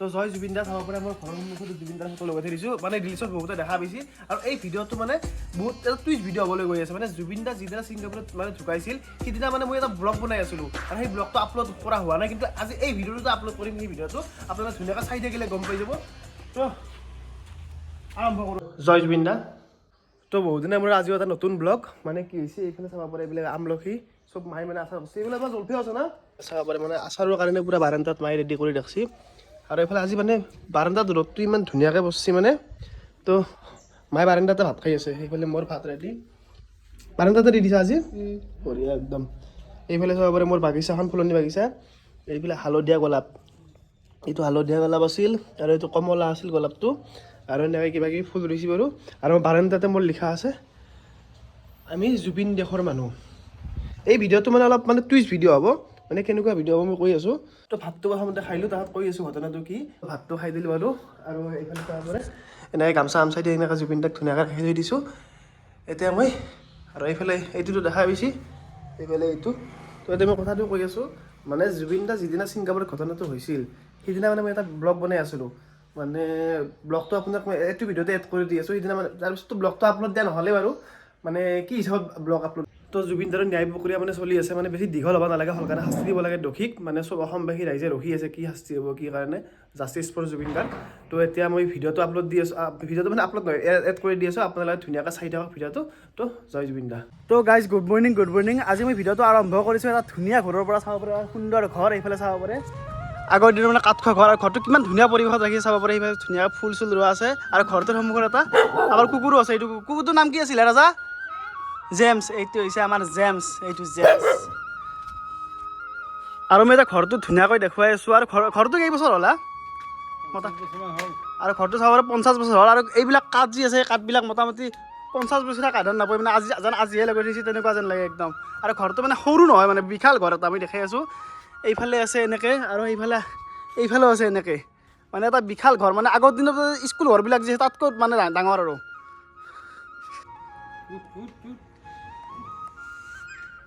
তো জয় জুবিন দা চাব পাৰে মই ঘৰৰ সন্মুখত জুবিন দাৰ ফটো লগাই থৈ দিছোঁ মানে ৰিলছত বহুতে দেখা পাইছে আৰু এই ভিডিঅ'টো মানে বহুত এটা টুইষ্ট ভিডিঅ' হ'বলৈ গৈ আছে মানে জুবিন দা যিদিনা ছিংগাপুৰত মানে ঢুকাইছিল সিদিনা মানে মই এটা ব্লগ বনাই আছিলোঁ আৰু সেই ব্লগটো আপলোড কৰা হোৱা নাই কিন্তু আজি এই ভিডিঅ'টো আপলোড কৰিম সেই ভিডিঅ'টো আপোনালোকে ধুনীয়াকৈ চাই থাকিলে গম পাই যাব তো আৰম্ভ কৰোঁ জয় জুবিন দা তো বহুদিনে মোৰ আজিও এটা নতুন ব্লগ মানে কি হৈছে এইফালে চাব পাৰে এইবিলাক আমলখি চব মায়ে মানে আচাৰ বস্তু এইবিলাক আমাৰ জলফি আছে না চাব পাৰে মানে আচাৰৰ কাৰণে পূৰা বাৰান্দাত মায়ে ৰেডি কৰি ৰাখছি আৰু এইফালে আজি মানে বাৰান্দাত ৰ'দটো ইমান ধুনীয়াকৈ বসছি মানে তো মায়ে বাৰান্দাতে ভাত খাই আছে সেইফালে মোৰ ভাত ৰেডি বাৰান্দাতে দি দিছে আজি বঢ়িয়া একদম এইফালে চাব পাৰে মোৰ বাগিচাখন ফুলনি বাগিচা এইফালে হালধীয়া গোলাপ এইটো হালধীয়া গোলাপ আছিল আৰু এইটো কমলা আছিল গোলাপটো আৰু এনেকৈ কিবা কিবি ফুল ৰুইছে বাৰু আৰু বাৰান্দাতে মোৰ লিখা আছে আমি জুবিন দেশৰ মানুহ এই ভিডিঅ'টো মানে অলপ মানে টুইষ্ট ভিডিঅ' হ'ব মানে কেনেকুৱা ভিডিঅ' হ'ব মই কৈ আছোঁ তো ভাতটো প্ৰথমতে খাইলোঁ তাত কৈ আছোঁ ঘটনাটো কি ভাতটো খাই দিলোঁ বাৰু আৰু এইফালে চাব পাৰে এনেকৈ গামচা আমচা দি এনেকৈ জুবিন দাক ধুনীয়াকৈ ৰাখি থৈ দিছোঁ এতিয়া মই আৰু এইফালে এইটোতো দেখা পাইছি এইফালে এইটো তো এতিয়া মই কথাটো কৈ আছোঁ মানে জুবিন দা যিদিনা ছিংগাপুৰত ঘটনাটো হৈছিল সেইদিনা মানে মই এটা ব্লগ বনাই আছিলোঁ মানে ব্লগটো আপোনাক মই এইটো ভিডিঅ'তে এড কৰি দি আছোঁ সেইদিনা মানে তাৰপিছততো ব্লগটো আপলোড দিয়া নহ'লে বাৰু মানে কি হিচাপত ব্লগ আপলোড তো জুবিন দাৰৰ ন্যায় প্ৰক্ৰিয়া মানে চলি আছে মানে বেছি দীঘল হ'ব নালাগে সৰকাৰে শাস্তি দিব লাগে দোষীক মানে চব অসমবাসী ৰাইজে ৰখি আছে কি শাস্তি হ'ব কি কাৰণে জাষ্টিছ ফৰ জুবিন গাৰ্গ তো এতিয়া মই ভিডিঅ'টো আপলোড দি আছোঁ ভিডিঅ'টো মানে আপলোড নহয় এড কৰি দি আছোঁ আপোনালোকে ধুনীয়াকৈ চাই থাকক ভিডিঅ'টো তো জয় জুবিন দা তো গাইজ গুড মৰ্ণিং আজি মই ভিডিঅ'টো আৰম্ভ কৰিছোঁ এটা ধুনীয়া ঘৰৰ পৰা চাব পাৰে সুন্দৰ ঘৰ এইফালে চাব পাৰে আগৰ দিনৰ মানে কাঠ খোৱা ঘৰ আৰু ঘৰটো কিমান ধুনীয়া পৰিৱেশত ৰাখি চাব পাৰে এইফালে ধুনীয়াকৈ ফুল চুল ৰোৱা আছে আৰু ঘৰটোৰ সন্মুখত এটা আমাৰ কুকুৰো আছে এইটো কুকুৰটোৰ নাম কি আছিলে ৰাজা জেমছ এইটো হৈছে আমাৰ জেমছ এইটো জেমছ আৰু মই এতিয়া ঘৰটো ধুনীয়াকৈ দেখুৱাই আছোঁ আৰু ঘৰটো কেইবছৰ হ'ল আৰু ঘৰটো চাব পাৰে 50 বছৰ হ'ল আৰু এইবিলাক কাঠ যি আছে কাঠবিলাক মোটামুটি 50 বছৰীয়া কাঠ নাপায় মানে আজিহে লগাই দিছে তেনেকুৱা যেন লাগে একদম আৰু ঘৰটো মানে সৰু নহয় মানে বিশাল ঘৰ এটা আমি দেখাই আছোঁ এইফালে আছে এনেকৈ আৰু এইফালেও আছে এনেকৈ মানে এটা বিশাল ঘৰ মানে আগৰ দিনত স্কুল ঘৰবিলাক যে তাতকৈ মানে ডাঙৰ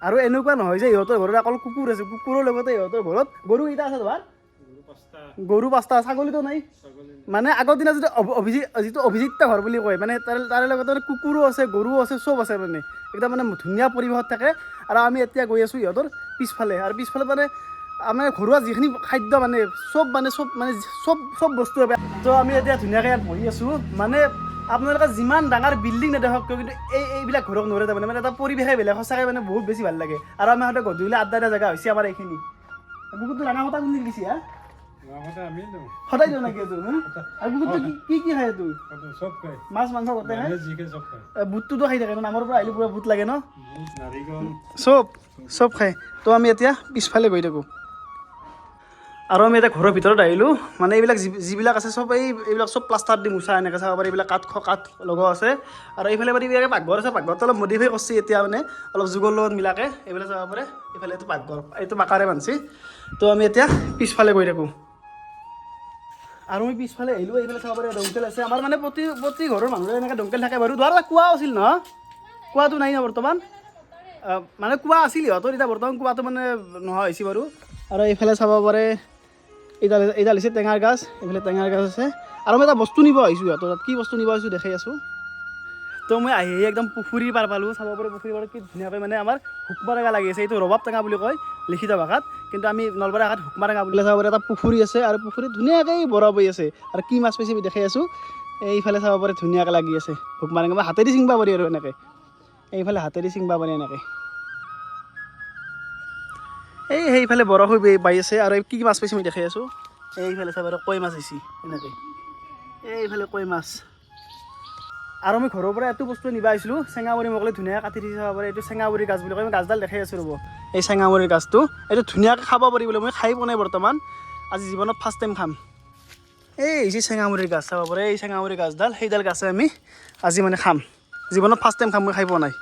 আৰু এনেকুৱা নহয় যে ইহঁতৰ ঘৰত অকল কুকুৰ আছে কুকুৰৰ লগতে ইহঁতৰ ঘৰত গৰু কেইটা আছে তোমাৰ গৰু 5টা ছাগলীটো নাই মানে আগৰ দিনত যিটো অভিজিত ঘৰ বুলি কয় মানে তাৰে লগতে কুকুৰো আছে গৰুও আছে চব আছে মানে একদম মানে ধুনীয়া পৰিৱেশত থাকে আৰু আমি এতিয়া গৈ আছোঁ ইহঁতৰ পিছফালে আৰু পিছফালে মানে আমাৰ ঘৰুৱা যিখিনি খাদ্য মানে চব বস্তু তো আমি এতিয়া ধুনীয়াকৈ ইয়াত বহি আছোঁ মানে আপোনালোকে যিমান ডাঙৰ বিল্ডিং নেদেখক কিয় কিন্তু এইবিলাক ঘৰক নোৱাৰে তাৰমানে মানে এটা পৰিৱেশে বেলেগ সঁচাকৈ মানে বহুত বেছি ভাল লাগে আৰু আমাৰ সদায় গধূলি আড্ডা দিয়া জেগা হৈছে আমাৰ এইখিনি কুকুৰটো ডাঙৰ কথা কোন দিছে হা সদায় দিওঁ নেকি এইটো আৰু কুকুৰটো কি খায় এইটো মাছ মাংস গোটেই খায় বুটটোতো খাই থাকে নামৰ পৰা আহিলে পুৰা বুট লাগে ন চব খায় তো আমি এতিয়া পিছফালে গৈ থাকোঁ আৰু আমি এতিয়া ঘৰৰ ভিতৰত আহিলোঁ মানে এইবিলাক যিবিলাক আছে চব এইবিলাক চব প্লাষ্টাৰ দি মোচা এনেকৈ চাব পাৰি এইবিলাক কাঠ লগোৱা আছে আৰু এইফালে পাৰি এইবিলাক পাকঘৰ আছে পাকঘৰটো অলপ মডিফাই কৰিছে এতিয়া মানে অলপ যুগৰ লগত মিলাকৈ এইবিলাক চাব পাৰে এইফালে এইটো পাকঘৰ এইটো পাকাৰে বান্ধছি তো আমি এতিয়া পিছফালে গৈ থাকোঁ আৰু মই পিছফালে আহিলোঁ এইফালে চাব পাৰে দংকেল আছে আমাৰ মানে প্ৰতি ঘৰৰ মানুহৰে এনেকৈ দংকেল থাকে বাৰু ধৰা কুঁৱা আছিল ন কুঁৱাটো নাই ন বৰ্তমান মানে কুঁৱা আছিল সিহঁতৰ এতিয়া বৰ্তমান কুঁৱাটো মানে নোহোৱা হৈছে বাৰু আৰু এইফালে চাব পাৰে এইডাল হৈছে টেঙাৰ গাছ এইফালে টেঙাৰ গাছ আছে আৰু মই এটা বস্তু নিব আহিছোঁ সিহঁতৰ তাত কি বস্তু নিব আহিছোঁ দেখাই আছোঁ তো মই আহি একদম পুখুৰী পাৰ পালোঁ চাব পাৰে পুখুৰী পাৰ কি ধুনীয়াকৈ মানে আমাৰ হুকমা টেঙা লাগি আছে এইটো ৰবাব টেঙা বুলি কয় লিখিত ভাষাত কিন্তু আমি নলবাৰী ভাষাত হুকমা টেঙা বুলি চাব পাৰে এটা পুখুৰী আছে আৰু পুখুৰীত ধুনীয়াকৈ বৰফ হৈ আছে আৰু কি মাছ পাইছে আমি দেখাই আছোঁ এইফালে চাব পাৰে ধুনীয়াকৈ লাগি আছে হুকমা টেঙা মই হাতেদি ছিঙিব পাৰি আৰু এনেকৈ এইফালে হাতেদি ছিঙিব পাৰি এনেকৈ সেইফালে বৰফ হৈ বাই আছে আৰু কি মাছ পাইছে মই দেখাই আছোঁ এইফালে চাব পাৰে কৈ মাছ আহিছে এনেকৈ এইফালে কৈ মাছ আৰু মই ঘৰৰ পৰা এইটো বস্তু নিব আহিছিলোঁ চেঙামুৰি মোক ধুনীয়াকৈ কাটি দি চাব পাৰে এইটো চেঙামুৰি গাছ বুলি কয় মই গাছডাল দেখাই আছোঁ ৰ'ব এই চেঙামুৰিৰ গাছটো এইটো ধুনীয়াকৈ খাব পাৰি বোলে মই খাই পোৱা নাই বৰ্তমান আজি জীৱনত ফাৰ্ষ্ট টাইম খাম এই যে চেঙামুৰিৰ গাছ চাব পাৰে এই চেঙামুৰি গাছডাল সেইডাল গাছে আমি আজি মানে খাম জীৱনত ফাৰ্ষ্ট টাইম খাম মই খাই পোৱা নাই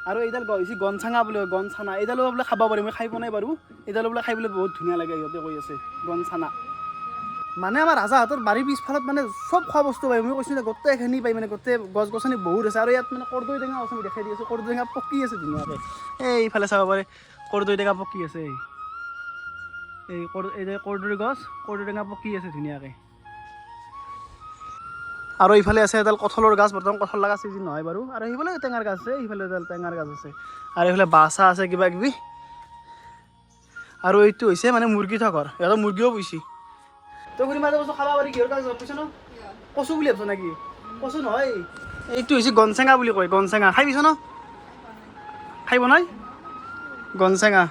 আৰু এইডাল হৈছে গনচাঙা বুলি কয় গনচানা এইডালো বোলে খাব পাৰি মই খাই পোৱা নাই বাৰু এইডালো বোলে খাই বোলে বহুত ধুনীয়া লাগে সিহঁতে কৈ আছে গনচানা মানে আমাৰ ৰাজাহঁতৰ বাৰীৰ পিছফালত মানে চব খোৱা বস্তু পায় মই কৈছোঁ যে গোটেইখিনি পায় মানে গোটেই গছ গছনি বহুত আছে আৰু ইয়াত মানে কৰ্দৈ টেঙা আছে মই দেখাই দি আছোঁ কৰ্দৈ টেঙা পকি আছে ধুনীয়াকৈ এইফালে চাব পাৰে কৰ্দৈ টেঙা পকি আছে এই যে কৰ্দৈ গছ, কৰ্দৈ টেঙা পকি আছে ধুনীয়াকৈ। আৰু ইফালে আছে এডাল কঁঠালৰ গাছ, বৰ্তমান কঁঠাল লগা চিজন নহয় বাৰু। আৰু সেইফালে টেঙাৰ গাছ আছে, সেইফালে এডাল টেঙাৰ গাছ আছে। আৰু এইফালে বাঁহ আছে কিবা কিবি। আৰু এইটো হৈছে মানে মুৰ্গী থকাৰ, সিহঁতৰ মুৰ্গীও পুহিছে। তই খুৰী মাজে বস্তু খাব পাৰি, কিহৰ কাৰণে কৈছ ন? কচু বুলি ভাবছ নেকি? কচু নহয়, এইটো হৈছে গনচেঙা বুলি কয়, গনচেঙা। খাই পাইছ ন? খাই বনাই গনচেঙা।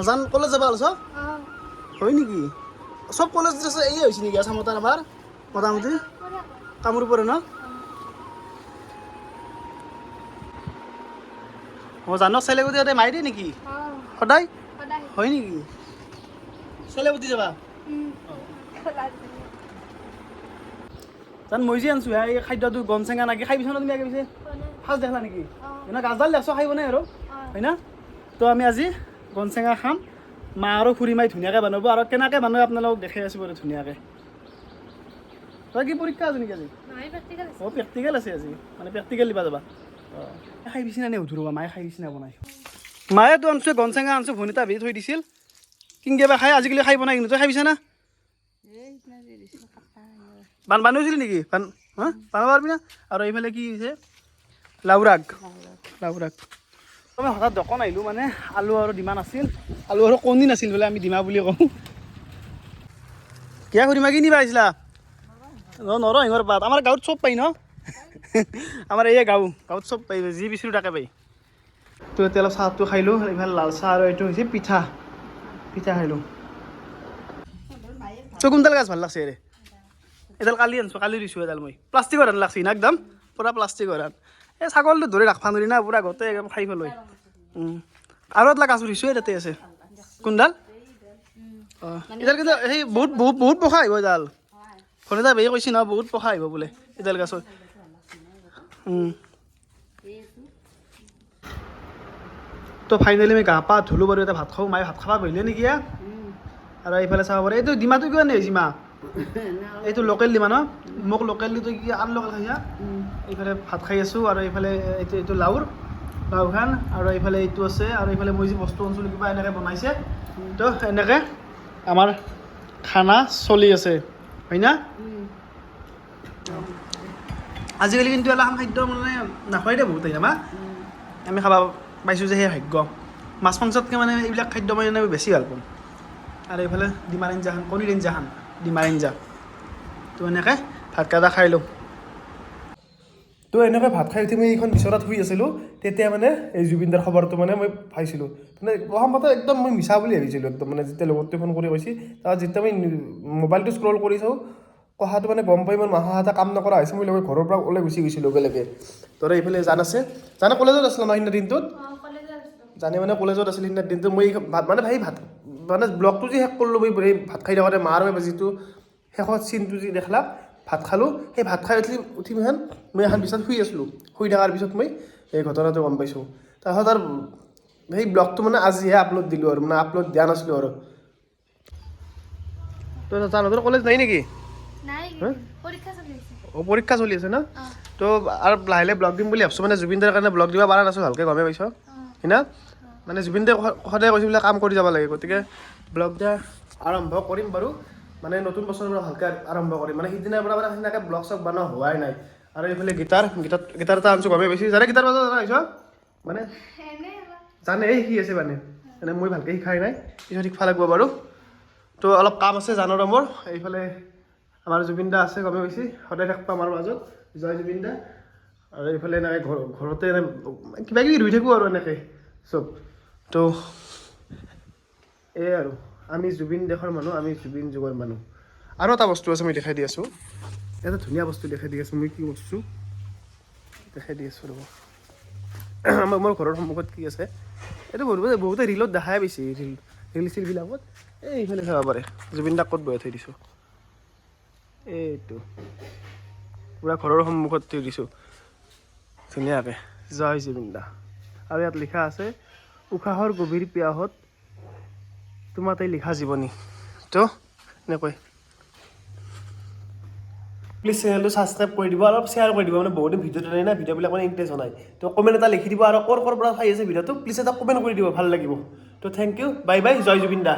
জান কলেজ যাব আলছ? হয় নেকি? চব কলেজ এই হৈছে নেকি আছামত আমাৰ মোটামুটি? কামৰূপ পৰে ন? অঁ জানক চেলেগুটি ইয়াতে মাৰি দিয়ে নেকি সদায়? হয় নেকি? চেলেগুটি যাবা? জান মই যে আনিছোঁ এই খাদ্যটো গনচেঙা নাকি, খাই পিছ ন তুমি আগে পিছে? ফাৰ্ষ্ট দেখলা নেকি? এনে গাছডাল দেখছ খাই বনাই আৰু হয় না? তো আমি আজি গনচেঙা খাম। মা আৰু খুৰী মাই ধুনীয়াকৈ বনাব, আৰু কেনেকৈ বনাই আপোনালোকক দেখাই আছোঁ বাৰু ধুনীয়াকৈ। তই কি পৰীক্ষা আছে নেকি আজি? অঁ প্ৰেক্টিকেল আছে আজি, মানে প্ৰেক্টিকেল দিবা যাবা। অঁ খাই পিছি নে সুধো ৰ'বা, মায়ে খাই পিছি নে বনাই? মায়েতো আনিছোঁ গনচেঙা আনিছোঁ, ভনীতা ভেজি থৈ দিছিল। কিনকে খাই আজিকালি খাই বনাই কিন্তু তই খাই পিছা না? বানবানিছিল নেকি? বানাব পাৰিবি না? আৰু এইফালে কি হৈছে লাওৰাগ। মই হঠাৎ দোকান আহিলোঁ, মানে আলু আৰু ডিমা নাছিল, আলু আৰু কণী নাছিল বোলে, আমি ডিমা বুলি কওঁ। কিয় খুৰীমা কি নিবা আহিছিলা? নৰসিংহৰ পাত আমাৰ গাঁৱত চব পাই ন? আমাৰ এই গাঁৱত চব পাই, যি বিচাৰোঁ তাকে পাই। তো এতিয়া অলপ চাহটো খাইলোঁ, এইফালে লাল চাহ আৰু এইটো হৈছে পিঠা খাইলোঁ। তই কোনডাল গাছ ভাল লাগছে ৰে? এডাল কালি আনিছোঁ, কালি দিছোঁ এডাল মই। প্লাষ্টিকৰ ধান লাগছি না একদম পূৰা প্লাষ্টিকৰ ধান। এই ছাগলটো ধৰি ৰাখবা নোৱাৰি না, পূৰা গোটেই একদম খাই পেলাই। আৰু এডাল গাছ ৰুইছোঁ তাতে আছে। কোনডাল? অঁ এডাল কিন্তু সেই বহুত পকা আহিব এডাল। ভনীতা বেয়ে কৈছে নহয় বহুত পকা আহিব বোলে এডাল গাছত। তো ফাইনেলি আমি গা পা ধুলোঁ বাৰু, এতিয়া ভাত খাওঁ। মায়ে ভাত খাব বহিলে নেকি? আৰু এইফালে চাব পাৰে, এইটো ডিমাটো কিমান হৈছে মা? এইটো লোকেল ডিমা ন? মোক লোকেল দিটো কি আন লোকেল খাইছা? এইফালে ভাত খাই আছোঁ, আৰু এইফালে এইটো লাওখান, আৰু এইফালে এইটো আছে, আৰু এইফালে মই যি বস্তু আনিছিলোঁ কিবা এনেকৈ বনাইছে। তো এনেকৈ আমাৰ খানা চলি আছে হয় না? আজিকালি কিন্তু এলাখান খাদ্য মানে নাখায় দে বহুত আমাৰ। আমি খাব পাইছোঁ যে সেই ভাগ্য। মাছ মাংসতকৈ মানে এইবিলাক খাদ্য মানে আমি বেছি ভাল পাওঁ। আৰু এইফালে ডিমাৰ আঞ্জাখান, কণীৰ আঞ্জাখান, ডিমাৰ আঞ্জা। তো এনেকৈ ভাতকেইটা খাই লওঁ। তো এনেকৈ ভাত খাই উঠি মই এইখন বিচনাত শুই আছিলোঁ, তেতিয়া মানে এই জুবিনদাৰ খবৰটো মানে মই পাইছিলোঁ। মানে প্ৰথমতে একদম মই মিছা বুলি ভাবিছিলোঁ একদম, মানে যেতিয়া লগৰটোৱে ফোন কৰি কৈছে, তাৰ যেতিয়া মই মোবাইলটো স্ক্ৰল কৰি চাওঁ, কথাটো মানে গম পাই মোৰ মাথা চাথা কাম নকৰা হৈছে। মই ঘৰৰ পৰা ওলাই গুচি গৈছিলোঁ লগে লগে। ধৰা এইফালে জান আছে, জানে কলেজত আছিলোঁ ন সেইদিনা দিনটোত? জানে মানে কলেজত আছিল সেইদিনা দিনটো। মই ভাত মানে ব্লগটো যে শেষ কৰিলোঁ, মই এই ভাত খাই থাকোঁতে মাৰ যিটো শেষত চিনটো যি দেখলা, ভাত খালোঁ। সেই ভাত খাই উঠি মই এখন বিচনাত শুই আছিলোঁ। শুই থকাৰ পিছত মই এই ঘটনাটো গম পাইছোঁ। তাৰপিছত আৰু সেই ব্লগটো মানে আজিহে আপলোড দিলোঁ, আৰু মানে আপলোড দিয়া নাছিলোঁ আৰু। তো তাহাঁতৰ কলেজ নাই নেকি? অঁ পৰীক্ষা চলি আছে ন? তো আৰু লাহে লাহে ব্লগ দিম বুলি ভাবছোঁ। মানে জুবিনদাৰ কাৰণে ব্লগ দিব পৰা নাছোঁ, ভালকৈ গমেই পাইছ হয় না? মানে জুবিনদাই সদায় কৈছে বোলে কাম কৰি যাব লাগে, গতিকে ব্লগ দিয়া আৰম্ভ কৰিম বাৰু। মানে নতুন বছৰৰ পৰা ভালকৈ আৰম্ভ কৰিম। মানে সিদিনাৰ পৰা মানে সেনেকৈ ব্লগ চগ বনোৱা হোৱাই নাই। আৰু এইফালে গীটাৰ এটা আনিছোঁ, গমেই পাইছোঁ। জানে গীটাৰ বজাব জানা আহিছ? মানে জানে শিকি আছে মানে মই ভালকৈ শিকাই নাই, পিছত শিকিব লাগিব বাৰু। তো অলপ কাম আছে জানৰ মোৰ। এইফালে আমাৰ জুবিনদা আছে, গমেই পাইছে, সদায় থাকিব আমাৰ মাজত, জয় জুবিনদা। আৰু এইফালে এনেকৈ ঘৰতে কিবা কিবি ৰুই থাকোঁ আৰু এনেকৈ চব। তো এই আৰু আমি জুবিন দেশৰ মানুহ, আমি জুবিন যুগৰ মানুহ। আৰু এটা বস্তু আছে মই দেখাই দি আছোঁ, এটা ধুনীয়া বস্তু দেখাই দি আছোঁ। মই কি বস্তু দেখাই দি আছোঁ ৰ'ব। মোৰ ঘৰৰ সন্মুখত কি আছে, এইটো বহুতে ৰিলত দেখাই পাইছে, ৰিল চিলবিলাকত। এইফালে চাব পাৰে জুবিন দাক ক'ত বহাই থৈ দিছোঁ। এইটো পূৰা ঘৰৰ সন্মুখত থৈ দিছোঁ ধুনীয়াকৈ, জয় জুবিন দা। আৰু ইয়াত লিখা আছে, উশাহৰ গভীৰ পিয়াহত তোমাতেই লিখা জীৱনী। তো এনেকৈ প্লিজ চেনেলটো ছাবস্ক্ৰাইব কৰি দিব, অলপ শ্বেয়াৰ কৰি দিব। মানে বহুতে ভিডিঅ'টো নাই না, ভিডিঅ'বিলাক মানে ইণ্টাৰেষ্ট নাই। তো কমেণ্ট এটা লিখি দিব, আৰু ক'ৰ পৰা চাই আছে ভিডিঅ'টো প্লিজ এটা কমেণ্ট কৰি দিব, ভাল লাগিব। তো থেংক ইউ বাই বাই জয় জুবিন দা